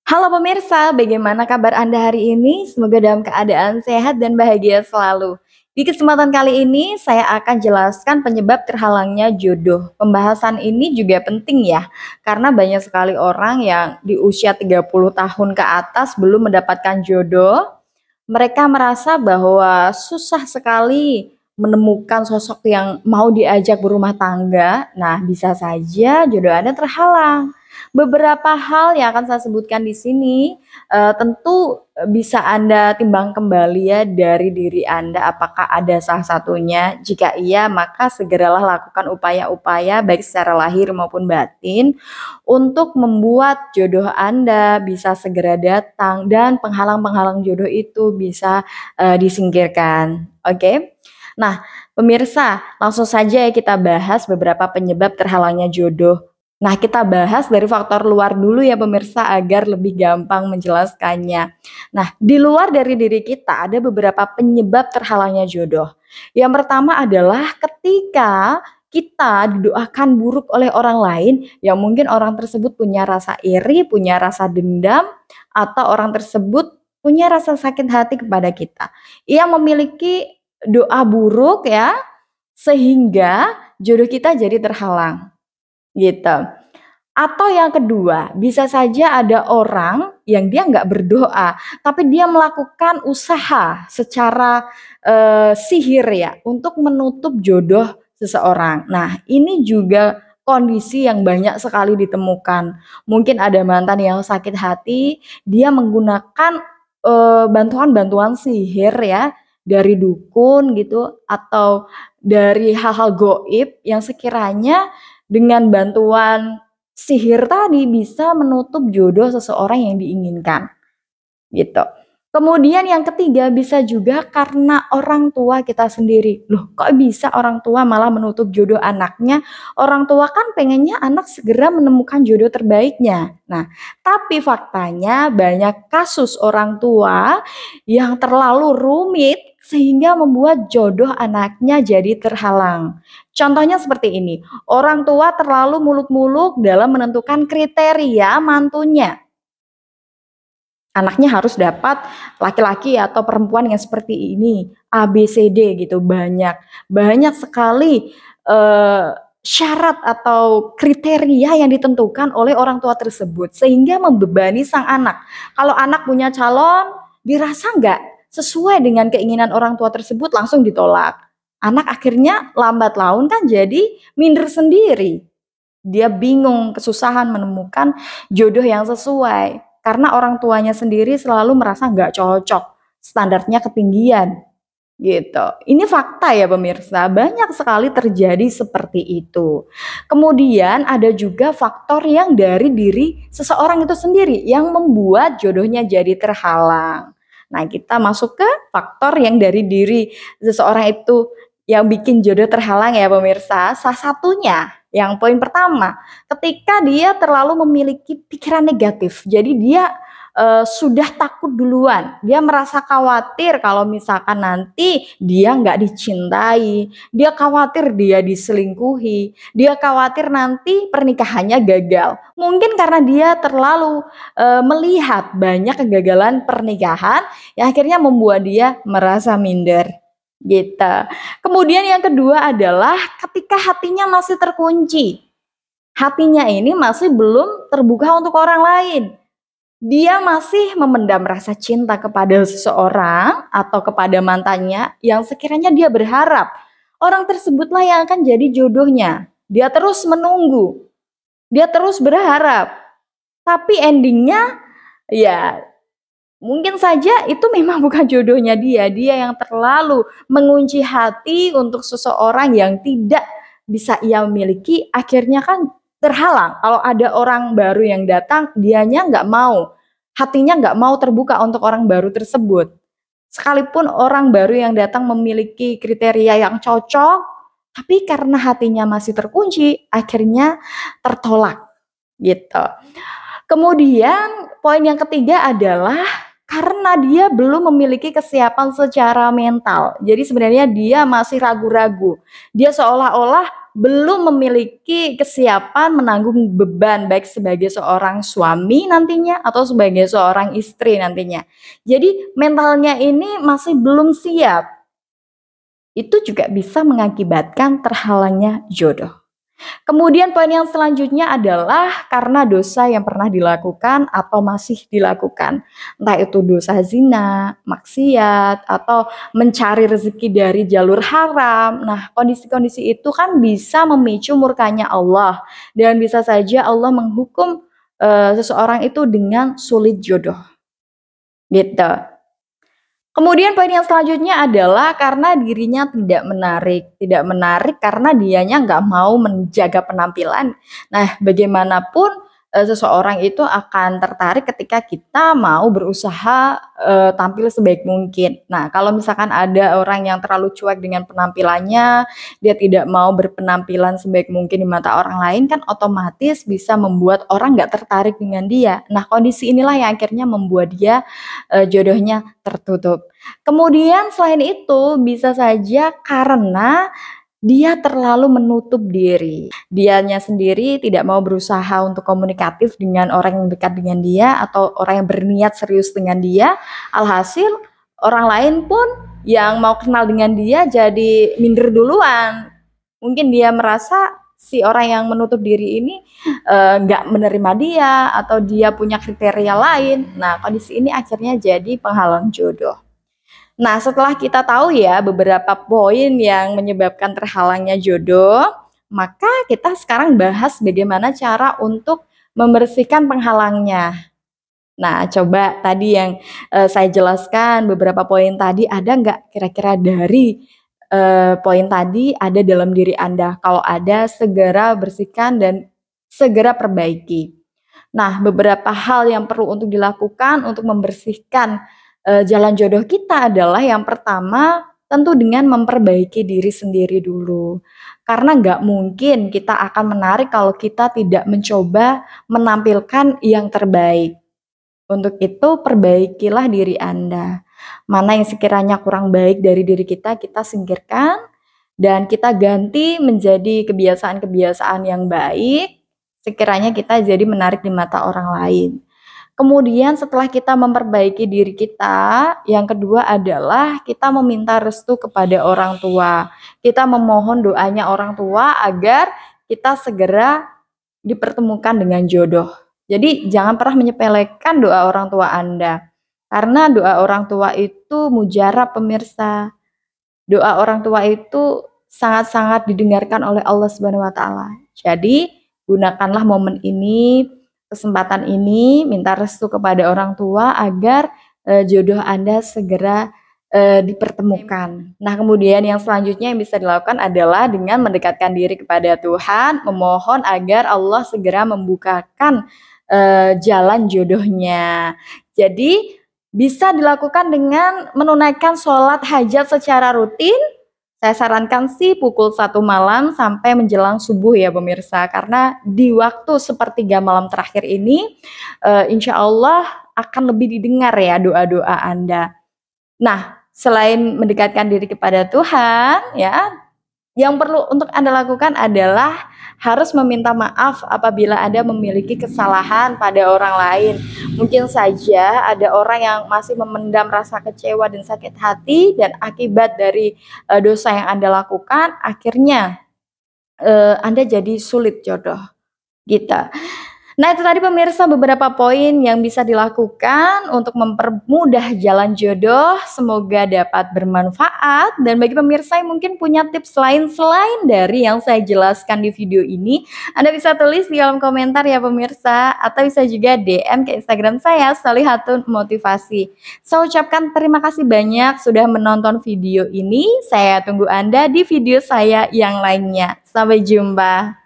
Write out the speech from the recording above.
Halo pemirsa, bagaimana kabar Anda hari ini? Semoga dalam keadaan sehat dan bahagia selalu. Di kesempatan kali ini, saya akan jelaskan penyebab terhalangnya jodoh. Pembahasan ini juga penting ya, karena banyak sekali orang yang di usia 30 tahun ke atas belum mendapatkan jodoh. Mereka merasa bahwa susah sekali menemukan sosok yang mau diajak berumah tangga. Nah, bisa saja jodoh Anda terhalang. Beberapa hal yang akan saya sebutkan di sini, tentu bisa Anda timbang kembali ya dari diri Anda apakah ada salah satunya. Jika iya, maka segeralah lakukan upaya-upaya baik secara lahir maupun batin untuk membuat jodoh Anda bisa segera datang dan penghalang-penghalang jodoh itu bisa disingkirkan. Oke? Nah, pemirsa, langsung saja ya kita bahas beberapa penyebab terhalangnya jodoh. Nah, kita bahas dari faktor luar dulu ya pemirsa agar lebih gampang menjelaskannya. Nah, di luar dari diri kita ada beberapa penyebab terhalangnya jodoh. Yang pertama adalah ketika kita didoakan buruk oleh orang lain, yang mungkin orang tersebut punya rasa iri, punya rasa dendam, atau orang tersebut punya rasa sakit hati kepada kita. Ia memiliki doa buruk ya, sehingga jodoh kita jadi terhalang gitu. Atau yang kedua, bisa saja ada orang yang dia nggak berdoa, tapi dia melakukan usaha secara sihir ya untuk menutup jodoh seseorang. Nah, ini juga kondisi yang banyak sekali ditemukan. Mungkin ada mantan yang sakit hati, dia menggunakan bantuan-bantuan sihir ya dari dukun gitu atau dari hal-hal goib yang sekiranya dengan bantuan sihir tadi bisa menutup jodoh seseorang yang diinginkan, gitu. Kemudian yang ketiga bisa juga karena orang tua kita sendiri. Loh, kok bisa orang tua malah menutup jodoh anaknya? Orang tua kan pengennya anak segera menemukan jodoh terbaiknya. Nah, tapi faktanya banyak kasus orang tua yang terlalu rumit sehingga membuat jodoh anaknya jadi terhalang. Contohnya seperti ini, orang tua terlalu muluk-muluk dalam menentukan kriteria mantunya. Anaknya harus dapat laki-laki atau perempuan yang seperti ini, A, B, C, D gitu, banyak. Banyak sekali syarat atau kriteria yang ditentukan oleh orang tua tersebut sehingga membebani sang anak. Kalau anak punya calon dirasa nggak sesuai dengan keinginan orang tua tersebut langsung ditolak. Anak akhirnya lambat laun kan jadi minder sendiri. Dia bingung, kesusahan menemukan jodoh yang sesuai. Karena orang tuanya sendiri selalu merasa nggak cocok, standarnya ketinggian, gitu. Ini fakta ya pemirsa, banyak sekali terjadi seperti itu. Kemudian ada juga faktor yang dari diri seseorang itu sendiri yang membuat jodohnya jadi terhalang. Nah, kita masuk ke faktor yang dari diri seseorang itu yang bikin jodoh terhalang ya pemirsa. Salah satunya, yang poin pertama, ketika dia terlalu memiliki pikiran negatif. Jadi dia sudah takut duluan. Dia merasa khawatir kalau misalkan nanti dia nggak dicintai. Dia khawatir dia diselingkuhi. Dia khawatir nanti pernikahannya gagal. Mungkin karena dia terlalu melihat banyak kegagalan pernikahan yang akhirnya membuat dia merasa minder gitu. Kemudian yang kedua adalah ketika hatinya masih terkunci. Hatinya ini masih belum terbuka untuk orang lain. Dia masih memendam rasa cinta kepada seseorang atau kepada mantannya yang sekiranya dia berharap orang tersebutlah yang akan jadi jodohnya. Dia terus menunggu. Dia terus berharap. Tapi endingnya ya mungkin saja itu memang bukan jodohnya dia. Dia yang terlalu mengunci hati untuk seseorang yang tidak bisa ia miliki, akhirnya kan terhalang. Kalau ada orang baru yang datang, dianya nggak mau. Hatinya nggak mau terbuka untuk orang baru tersebut. Sekalipun orang baru yang datang memiliki kriteria yang cocok, tapi karena hatinya masih terkunci, akhirnya tertolak gitu. Kemudian poin yang ketiga adalah karena dia belum memiliki kesiapan secara mental. Jadi sebenarnya dia masih ragu-ragu. Dia seolah-olah belum memiliki kesiapan menanggung beban baik sebagai seorang suami nantinya atau sebagai seorang istri nantinya. Jadi mentalnya ini masih belum siap. Itu juga bisa mengakibatkan terhalangnya jodoh. Kemudian poin yang selanjutnya adalah karena dosa yang pernah dilakukan atau masih dilakukan. Entah itu dosa zina, maksiat, atau mencari rezeki dari jalur haram. Nah, kondisi-kondisi itu kan bisa memicu murkanya Allah. Dan bisa saja Allah menghukum seseorang itu dengan sulit jodoh. Gitu. Kemudian poin yang selanjutnya adalah karena dirinya tidak menarik. Tidak menarik karena dianya nggak mau menjaga penampilan. Nah, bagaimanapun seseorang itu akan tertarik ketika kita mau berusaha tampil sebaik mungkin. Nah, kalau misalkan ada orang yang terlalu cuek dengan penampilannya, dia tidak mau berpenampilan sebaik mungkin di mata orang lain, kan otomatis bisa membuat orang nggak tertarik dengan dia. Nah, kondisi inilah yang akhirnya membuat dia jodohnya tertutup. Kemudian selain itu bisa saja karena dia terlalu menutup diri. Dianya sendiri tidak mau berusaha untuk komunikatif dengan orang yang dekat dengan dia atau orang yang berniat serius dengan dia. Alhasil orang lain pun yang mau kenal dengan dia jadi minder duluan. Mungkin dia merasa si orang yang menutup diri ini nggak menerima dia atau dia punya kriteria lain. Nah, kondisi ini akhirnya jadi penghalang jodoh. Nah, setelah kita tahu ya beberapa poin yang menyebabkan terhalangnya jodoh, maka kita sekarang bahas bagaimana cara untuk membersihkan penghalangnya. Nah, coba tadi yang saya jelaskan beberapa poin tadi, ada nggak kira-kira dari poin tadi ada dalam diri Anda? Kalau ada, segera bersihkan dan segera perbaiki. Nah, beberapa hal yang perlu untuk dilakukan untuk membersihkan jalan jodoh kita adalah yang pertama tentu dengan memperbaiki diri sendiri dulu. Karena nggak mungkin kita akan menarik kalau kita tidak mencoba menampilkan yang terbaik. Untuk itu perbaikilah diri Anda. Mana yang sekiranya kurang baik dari diri kita singkirkan dan kita ganti menjadi kebiasaan-kebiasaan yang baik. Sekiranya kita jadi menarik di mata orang lain. Kemudian setelah kita memperbaiki diri kita, yang kedua adalah kita meminta restu kepada orang tua. Kita memohon doanya orang tua agar kita segera dipertemukan dengan jodoh. Jadi jangan pernah menyepelekan doa orang tua Anda. Karena doa orang tua itu mujarab pemirsa. Doa orang tua itu sangat-sangat didengarkan oleh Allah Subhanahu wa taala. Jadi gunakanlah momen ini, kesempatan ini, minta restu kepada orang tua agar jodoh Anda segera dipertemukan. Nah, kemudian yang selanjutnya yang bisa dilakukan adalah dengan mendekatkan diri kepada Tuhan, memohon agar Allah segera membukakan jalan jodohnya. Jadi bisa dilakukan dengan menunaikan sholat hajat secara rutin. Saya sarankan sih pukul 1 malam sampai menjelang subuh ya pemirsa. Karena di waktu sepertiga malam terakhir ini insya Allah akan lebih didengar ya doa-doa Anda. Nah, selain mendekatkan diri kepada Tuhan ya, yang perlu untuk Anda lakukan adalah harus meminta maaf apabila Anda memiliki kesalahan pada orang lain. Mungkin saja ada orang yang masih memendam rasa kecewa dan sakit hati dan akibat dari dosa yang Anda lakukan, akhirnya Anda jadi sulit jodoh. Gitu. Nah, itu tadi pemirsa beberapa poin yang bisa dilakukan untuk mempermudah jalan jodoh. Semoga dapat bermanfaat. Dan bagi pemirsa yang mungkin punya tips lain selain dari yang saya jelaskan di video ini, Anda bisa tulis di kolom komentar ya pemirsa. Atau bisa juga DM ke Instagram saya, Shalihatun Motivasi. Saya ucapkan terima kasih banyak sudah menonton video ini. Saya tunggu Anda di video saya yang lainnya. Sampai jumpa.